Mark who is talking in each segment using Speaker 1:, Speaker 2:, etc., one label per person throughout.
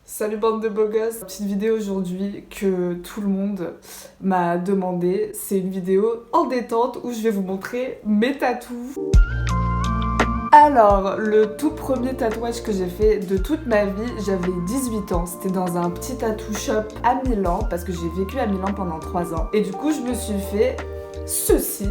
Speaker 1: Salut bande de beaux gosses. Petite vidéo aujourd'hui que tout le monde m'a demandé. C'est une vidéo en détente où je vais vous montrer mes tatous. Alors, le tout premier tatouage que j'ai fait de toute ma vie, j'avais 18 ans. C'était dans un petit tattoo shop à Milan parce que j'ai vécu à Milan pendant 3 ans. Et du coup, je me suis fait ceci.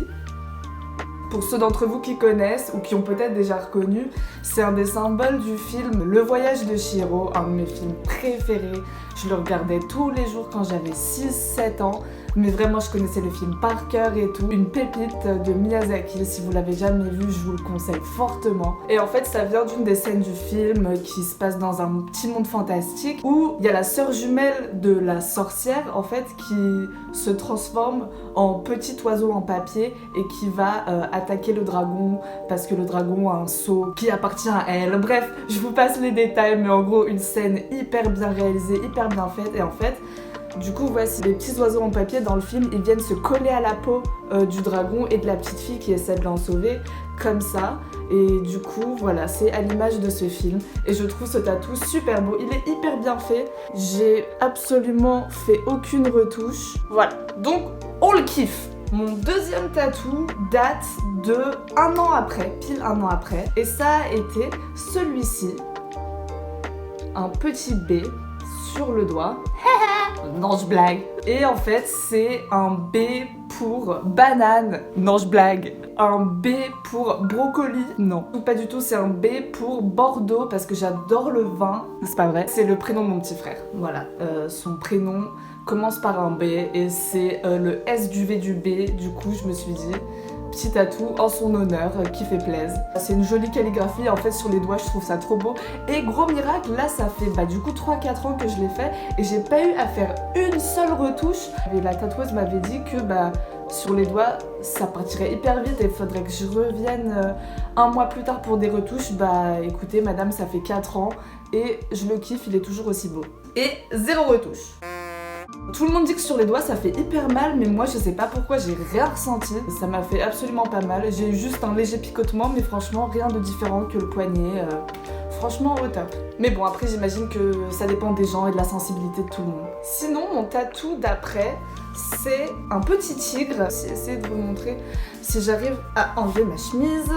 Speaker 1: Pour ceux d'entre vous qui connaissent ou qui ont peut-être déjà reconnu, c'est un des symboles du film Le Voyage de Chihiro, un de mes films préférés. Je le regardais tous les jours quand j'avais 6-7 ans, mais vraiment je connaissais le film par cœur et tout. Une pépite de Miyazaki, si vous l'avez jamais vu, je vous le conseille fortement. Et en fait ça vient d'une des scènes du film qui se passe dans un petit monde fantastique où il y a la sœur jumelle de la sorcière en fait qui se transforme en petit oiseau en papier et qui va attaquer le dragon parce que le dragon a un sceau qui appartient à elle. Bref, je vous passe les détails, mais en gros une scène hyper bien réalisée, hyper bien faite. Et en fait, du coup, voici les petits oiseaux en papier dans le film, ils viennent se coller à la peau du dragon et de la petite fille qui essaie de l'en sauver, comme ça. Et du coup, voilà, c'est à l'image de ce film. Et je trouve ce tatou super beau, il est hyper bien fait. J'ai absolument fait aucune retouche. Voilà, donc on le kiffe. Mon deuxième tatou date de 1 an après, pile 1 an après. Et ça a été celui-ci. Un petit B sur le doigt. Non, je blague. Et en fait, c'est un B pour banane. Non, je blague. Un B pour brocoli. Non, pas du tout. C'est un B pour Bordeaux parce que j'adore le vin. C'est pas vrai. C'est le prénom de mon petit frère. Voilà. Son prénom commence par un B et c'est le S du V du B. Du coup, je me suis dit, petit tatou en son honneur qui fait plaisir. C'est une jolie calligraphie en fait sur les doigts, je trouve ça trop beau. Et gros miracle, là ça fait du coup 3-4 ans que je l'ai fait et j'ai pas eu à faire une seule retouche. Et la tatoueuse m'avait dit que sur les doigts ça partirait hyper vite et il faudrait que je revienne 1 mois plus tard pour des retouches. Écoutez madame, ça fait 4 ans et je le kiffe, il est toujours aussi beau. Et 0 retouche. Tout le monde dit que sur les doigts ça fait hyper mal, mais moi je sais pas pourquoi, j'ai rien ressenti. Ça m'a fait absolument pas mal. J'ai eu juste un léger picotement, mais franchement rien de différent que le poignet. Franchement au top. Mais bon, après j'imagine que ça dépend des gens et de la sensibilité de tout le monde. Sinon, mon tatou d'après, c'est un petit tigre. J'ai essayé de vous montrer si j'arrive à enlever ma chemise.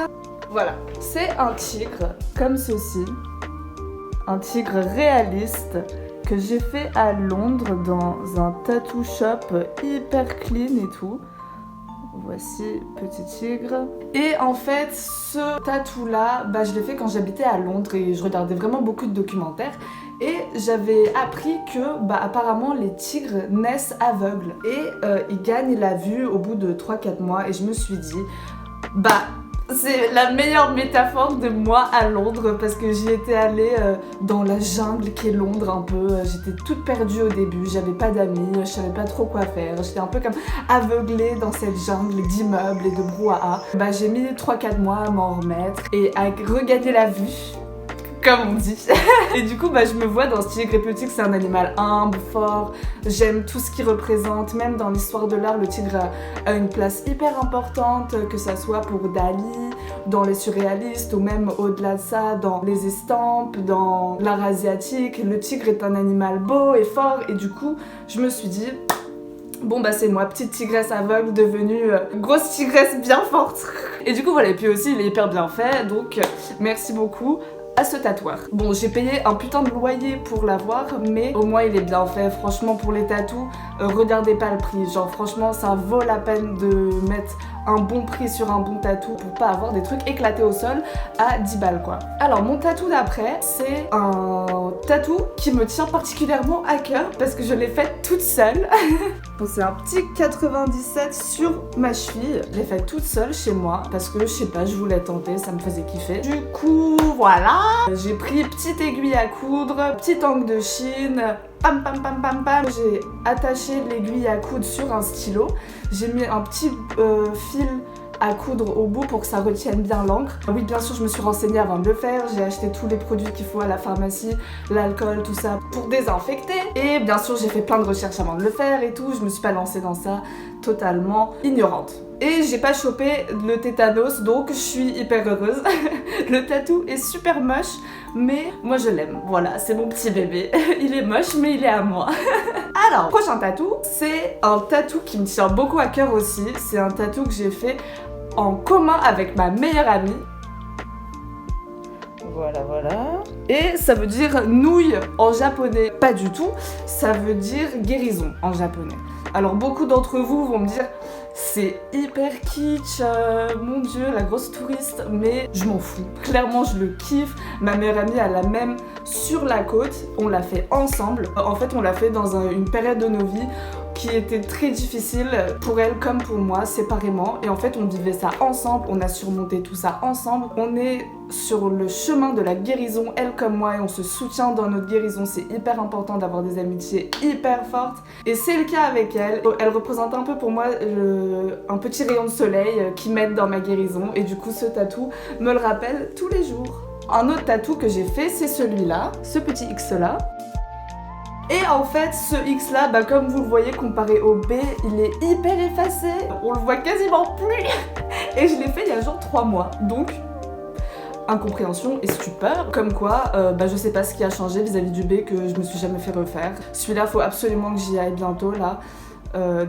Speaker 1: Voilà, c'est un tigre comme ceci. Un tigre réaliste que j'ai fait à Londres dans un tattoo shop hyper clean et tout. Voici petit tigre. Et en fait, ce tatou là, je l'ai fait quand j'habitais à Londres et je regardais vraiment beaucoup de documentaires. Et j'avais appris que apparemment les tigres naissent aveugles et ils gagnent la vue au bout de 3-4 mois. Et je me suis dit, c'est la meilleure métaphore de moi à Londres parce que j'y étais allée dans la jungle qu'est Londres un peu. J'étais toute perdue au début, j'avais pas d'amis, je savais pas trop quoi faire. J'étais un peu comme aveuglée dans cette jungle d'immeubles et de brouhaha. J'ai mis 3-4 mois à m'en remettre et à regagner la vue, comme on dit. Et du coup, je me vois dans ce tigre et le tigre, c'est un animal humble, fort. J'aime tout ce qu'il représente. Même dans l'histoire de l'art, le tigre a une place hyper importante, que ça soit pour Dali, dans les surréalistes, ou même au-delà de ça, dans les estampes, dans l'art asiatique. Le tigre est un animal beau et fort. Et du coup, je me suis dit, bon c'est moi, petite tigresse aveugle devenue grosse tigresse bien forte. Et du coup voilà, et puis aussi il est hyper bien fait, donc merci beaucoup à ce tatoueur. Bon, j'ai payé un putain de loyer pour l'avoir, mais au moins il est bien fait. Franchement, pour les tatous, regardez pas le prix. Genre franchement, ça vaut la peine de mettre un bon prix sur un bon tatou pour pas avoir des trucs éclatés au sol à 10 balles quoi. Alors mon tatou d'après, c'est un tatou qui me tient particulièrement à cœur parce que je l'ai fait toute seule. Bon, c'est un petit 97 sur ma cheville. Je l'ai fait toute seule chez moi parce que je sais pas, je voulais tenter, ça me faisait kiffer. Du coup, voilà. J'ai pris petite aiguille à coudre, petit angle de Chine. Pam pam pam pam pam. J'ai attaché l'aiguille à coudre sur un stylo. J'ai mis un petit fil à coudre au bout pour que ça retienne bien l'encre. Oui, bien sûr, je me suis renseignée avant de le faire. J'ai acheté tous les produits qu'il faut à la pharmacie, l'alcool, tout ça pour désinfecter. Et bien sûr, j'ai fait plein de recherches avant de le faire et tout. Je me suis pas lancée dans ça totalement ignorante. Et j'ai pas chopé le tétanos, donc je suis hyper heureuse. Le tatou est super moche, mais moi je l'aime. Voilà, c'est mon petit bébé. Il est moche, mais il est à moi. Alors, prochain tatou, c'est un tatou qui me tient beaucoup à cœur aussi. C'est un tatou que j'ai fait en commun avec ma meilleure amie. Voilà, voilà. Et ça veut dire nouille en japonais. Pas du tout, ça veut dire guérison en japonais. Alors beaucoup d'entre vous vont me dire c'est hyper kitsch, mon dieu, la grosse touriste, mais je m'en fous. Clairement, je le kiffe. Ma meilleure amie, elle l'a même sur la côte. On l'a fait ensemble. En fait, on l'a fait dans une période de nos vies qui était très difficile pour elle comme pour moi, séparément. Et en fait, on vivait ça ensemble, on a surmonté tout ça ensemble. On est sur le chemin de la guérison, elle comme moi, et on se soutient dans notre guérison. C'est hyper important d'avoir des amitiés hyper fortes. Et c'est le cas avec elle. Elle représente un peu pour moi un petit rayon de soleil qui m'aide dans ma guérison. Et du coup, ce tatou me le rappelle tous les jours. Un autre tatou que j'ai fait, c'est celui-là, ce petit X là. Et en fait, ce X là, comme vous le voyez comparé au B, il est hyper effacé. On le voit quasiment plus. Et je l'ai fait il y a genre 3 mois. Donc, incompréhension et stupeur. Comme quoi, je sais pas ce qui a changé vis-à-vis du B que je me suis jamais fait refaire. Celui-là, faut absolument que j'y aille bientôt là.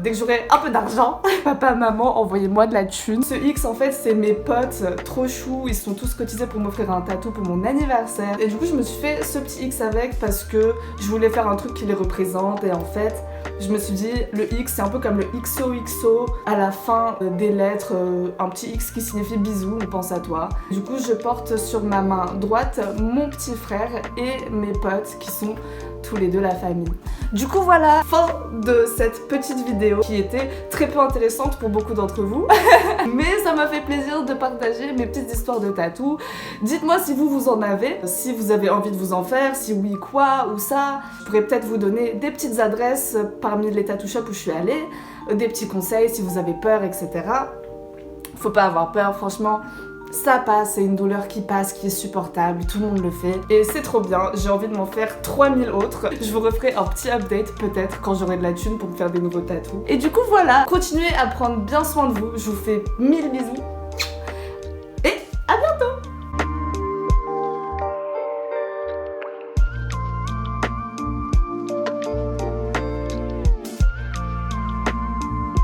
Speaker 1: Dès que j'aurai un peu d'argent, papa, maman, envoyez-moi de la thune. Ce X en fait c'est mes potes trop choux, ils sont tous cotisés pour m'offrir un tatou pour mon anniversaire. Et du coup je me suis fait ce petit X avec parce que je voulais faire un truc qui les représente. Et en fait je me suis dit le X c'est un peu comme le XOXO à la fin des lettres, un petit X qui signifie bisous, on pense à toi. Du coup je porte sur ma main droite mon petit frère et mes potes qui sont tous les deux la famille. Du coup voilà, fin de cette petite vidéo qui était très peu intéressante pour beaucoup d'entre vous. Mais ça m'a fait plaisir de partager mes petites histoires de tatou. Dites-moi si vous en avez, si vous avez envie de vous en faire, si oui quoi ou ça. Je pourrais peut-être vous donner des petites adresses parmi les tattoo shops où je suis allée, des petits conseils si vous avez peur, etc. Faut pas avoir peur, franchement. Ça passe, c'est une douleur qui passe, qui est supportable, tout le monde le fait. Et c'est trop bien, j'ai envie de m'en faire 3000 autres. Je vous referai un petit update peut-être quand j'aurai de la thune pour me faire des nouveaux tatous. Et du coup voilà, continuez à prendre bien soin de vous, je vous fais 1000 bisous.